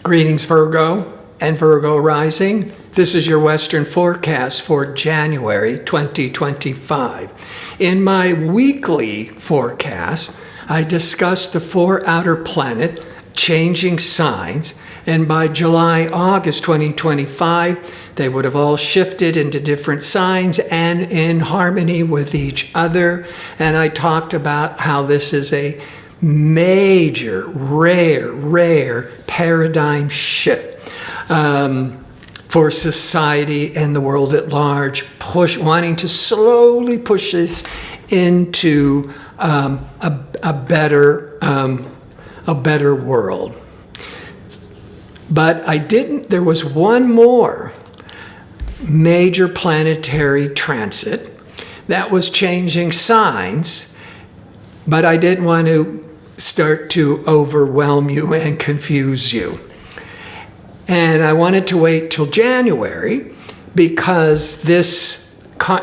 Greetings, Virgo and Virgo rising. This is your Western forecast for January 2025. In my weekly forecast, I discussed the 4 outer planets changing signs, and by July, August 2025, they would have all shifted into different signs and in harmony with each other. And I talked about how this is a major, rare paradigm shift for society and the world at large, wanting to slowly push this into a better world. But there was one more major planetary transit that was changing signs, but I didn't want to start to overwhelm you and confuse you. And I wanted to wait till January because this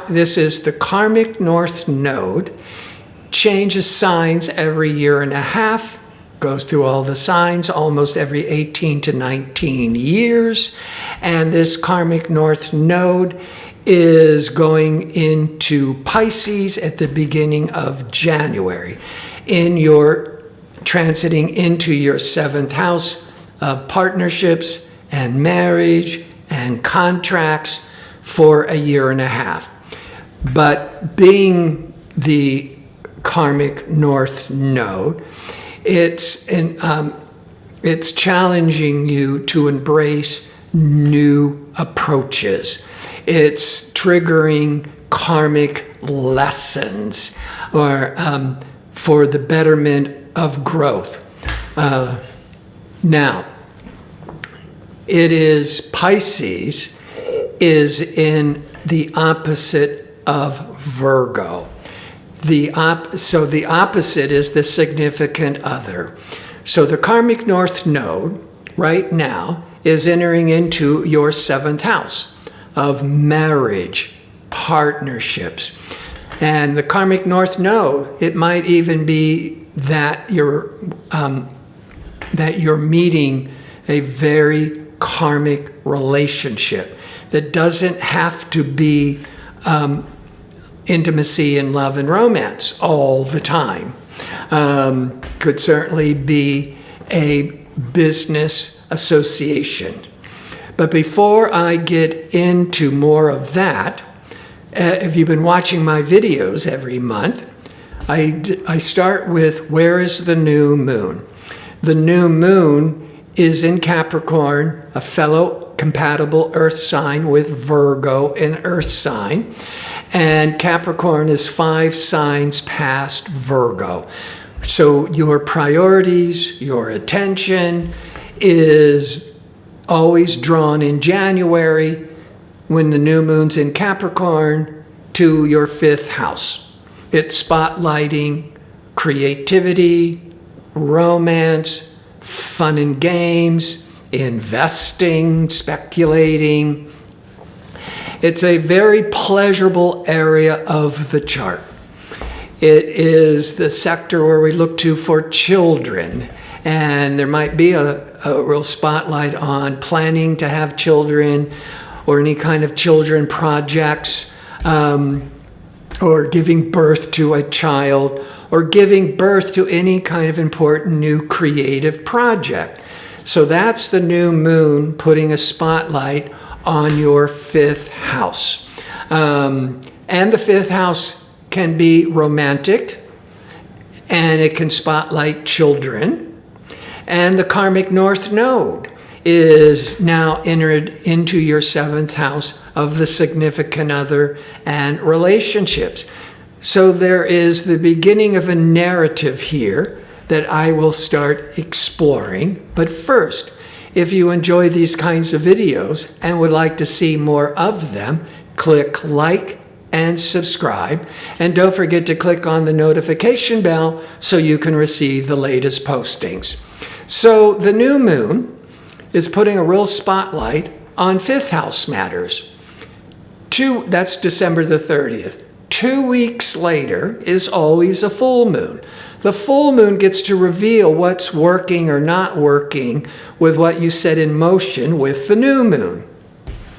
is the karmic north node, changes signs every year and a half, goes through all the signs almost every 18 to 19 years. And this karmic north node is going into Pisces at the beginning of January. Transiting into your 7th house of partnerships and marriage and contracts for a year and a half. But being the karmic north node, it's challenging you to embrace new approaches. It's triggering karmic lessons or for the betterment of growth. Now, it is Pisces is in the opposite of Virgo. So the opposite is the significant other. So the karmic north node right now is entering into your 7th house of marriage, partnerships. And the karmic north node, it might even be that you're meeting a very karmic relationship that doesn't have to be intimacy and love and romance all the time. Could certainly be a business association. But before I get into more of that, if you've been watching my videos every month, I start with where is the new moon? The new moon is in Capricorn, a fellow compatible earth sign with Virgo, an earth sign. And Capricorn is 5 signs past Virgo. So your priorities, your attention is always drawn in January when the new moon's in Capricorn to your 5th house. It's spotlighting creativity, romance, fun and games, investing, speculating. It's a very pleasurable area of the chart. It is the sector where we look to for children, and there might be a real spotlight on planning to have children or any kind of children projects, or giving birth to a child, or giving birth to any kind of important new creative project. So that's the new moon putting a spotlight on your 5th house. And the 5th house can be romantic, and it can spotlight children. And the karmic north node is now entered into your 7th house of the significant other and relationships. So there is the beginning of a narrative here that I will start exploring. But first, if you enjoy these kinds of videos and would like to see more of them, click like and subscribe. And don't forget to click on the notification bell so you can receive the latest postings. So the new moon is putting a real spotlight on 5th house matters. That's December the 30th. 2 weeks later is always a full moon. The full moon gets to reveal what's working or not working with what you set in motion with the new moon.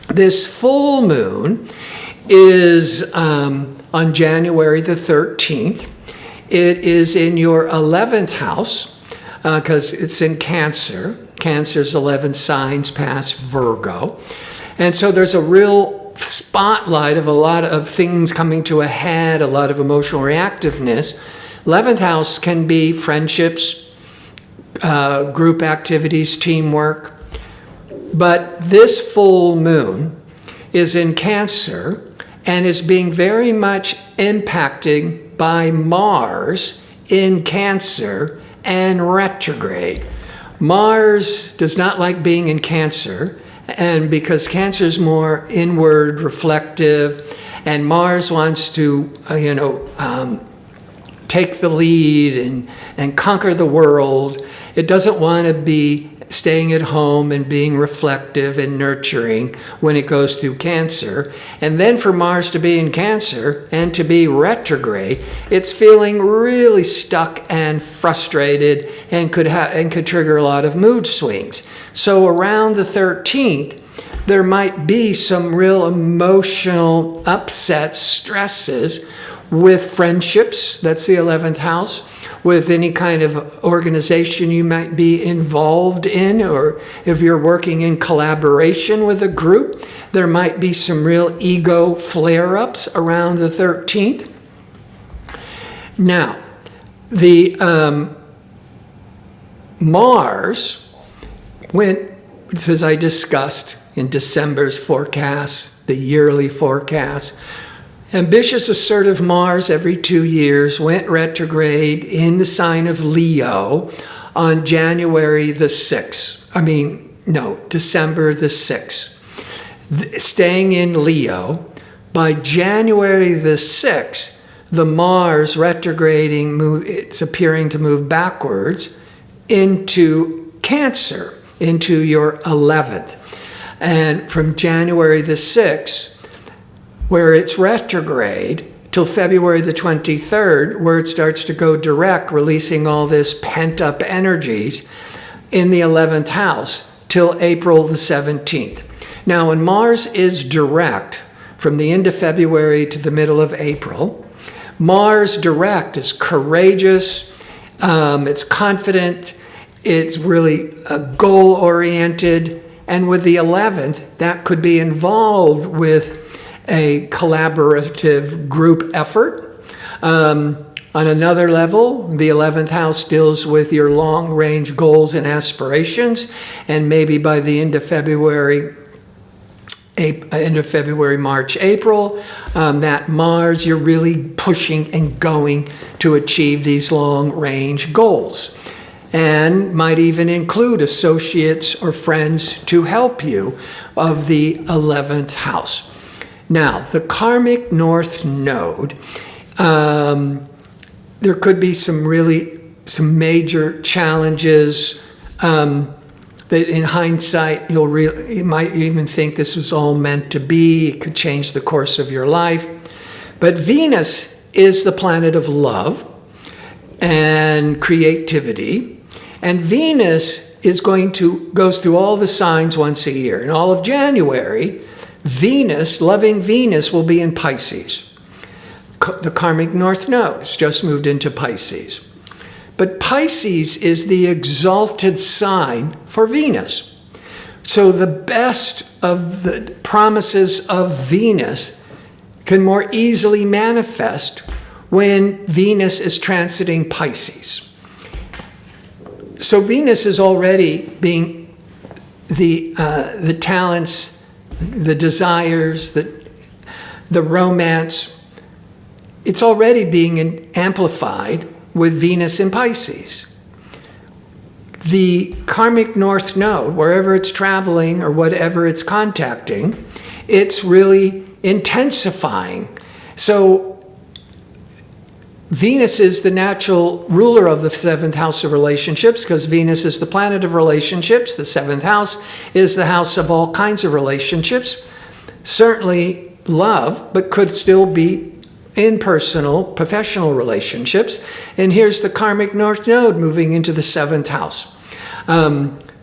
This full moon is on January the 13th. It is in your 11th house because it's in Cancer. Cancer's 11 signs past Virgo. And so there's a real spotlight of a lot of things coming to a head, a lot of emotional reactiveness. 11th house can be friendships, group activities, teamwork. But this full moon is in Cancer and is being very much impacted by Mars in Cancer and retrograde. Mars does not like being in Cancer, and because Cancer is more inward, reflective, and Mars wants to, take the lead and conquer the world. It doesn't want to be staying at home and being reflective and nurturing when it goes through Cancer. And then for Mars to be in Cancer and to be retrograde, it's feeling really stuck and frustrated and could trigger a lot of mood swings. So around the 13th, there might be some real emotional upsets, stresses with friendships, that's the 11th house, with any kind of organization you might be involved in, or if you're working in collaboration with a group, there might be some real ego flare-ups around the 13th. Now, the Mars went, as I discussed in December's forecast, the yearly forecast, ambitious, assertive Mars every 2 years went retrograde in the sign of Leo on January the 6th. December the 6th. Staying in Leo, by January the 6th, the Mars retrograding it's appearing to move backwards into Cancer, into your 11th. And from January the 6th, where it's retrograde, till February the 23rd, where it starts to go direct, releasing all this pent-up energies in the 11th house, till April the 17th. Now, when Mars is direct, from the end of February to the middle of April, Mars direct is courageous, it's confident, it's really goal-oriented, and with the 11th, that could be involved with a collaborative group effort. On another level, the 11th house deals with your long-range goals and aspirations, and maybe by the end of February, March, April, that Mars, you're really pushing and going to achieve these long-range goals, and might even include associates or friends to help you of the 11th house. Now, the karmic north node, there could be some major challenges that in hindsight, you might even think this was all meant to be. It could change the course of your life. But Venus is the planet of love and creativity. And Venus goes through all the signs once a year. In all of January, Venus, loving Venus, will be in Pisces. The karmic north node has just moved into Pisces. But Pisces is the exalted sign for Venus. So the best of the promises of Venus can more easily manifest when Venus is transiting Pisces. So Venus is already being the talents, the desires, the romance, it's already being amplified with Venus in Pisces. The karmic north node, wherever it's traveling or whatever it's contacting, it's really intensifying. So Venus is the natural ruler of the 7th house of relationships, because Venus is the planet of relationships. The 7th house is the house of all kinds of relationships. Certainly love, but could still be in personal, professional relationships. And here's the karmic North Node moving into the 7th house.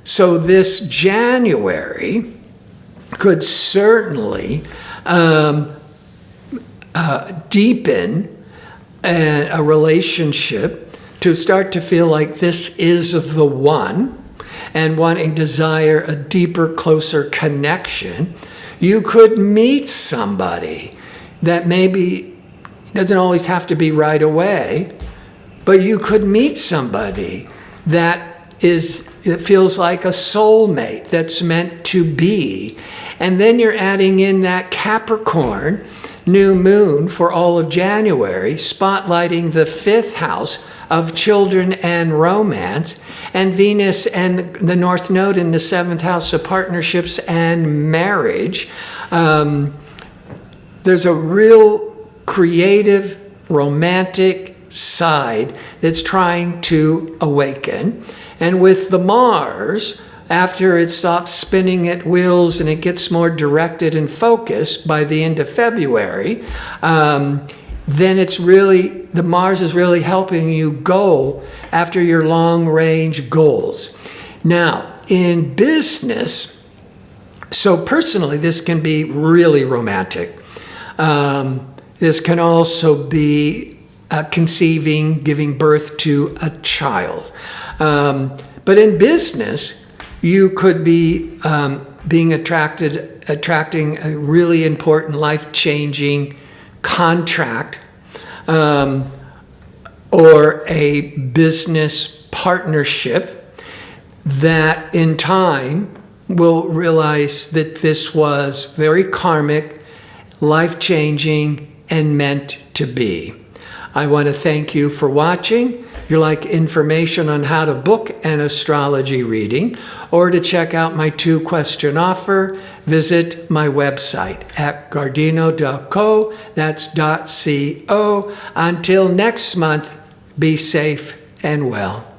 So this January could certainly deepen a relationship to start to feel like this is the one and wanting desire a deeper, closer connection. You could meet somebody that maybe doesn't always have to be right away, but you could meet somebody that it feels like a soulmate that's meant to be. And then you're adding in that Capricorn new moon for all of January, spotlighting the 5th house of children and romance, and Venus and the North Node in the 7th house of partnerships and marriage. There's a real creative, romantic side that's trying to awaken. And with the Mars, after it stops spinning at wheels and it gets more directed and focused by the end of February, then it's really, the Mars is really helping you go after your long-range goals. Now, in business, so personally, this can be really romantic. This can also be conceiving, giving birth to a child. But in business, you could be attracting a really important, life-changing contract or a business partnership that in time will realize that this was very karmic, life-changing, and meant to be. I want to thank you for watching. If you'd like information on how to book an astrology reading or to check out my 2-question offer, visit my website at gardino.co. That's .co. Until next month, be safe and well.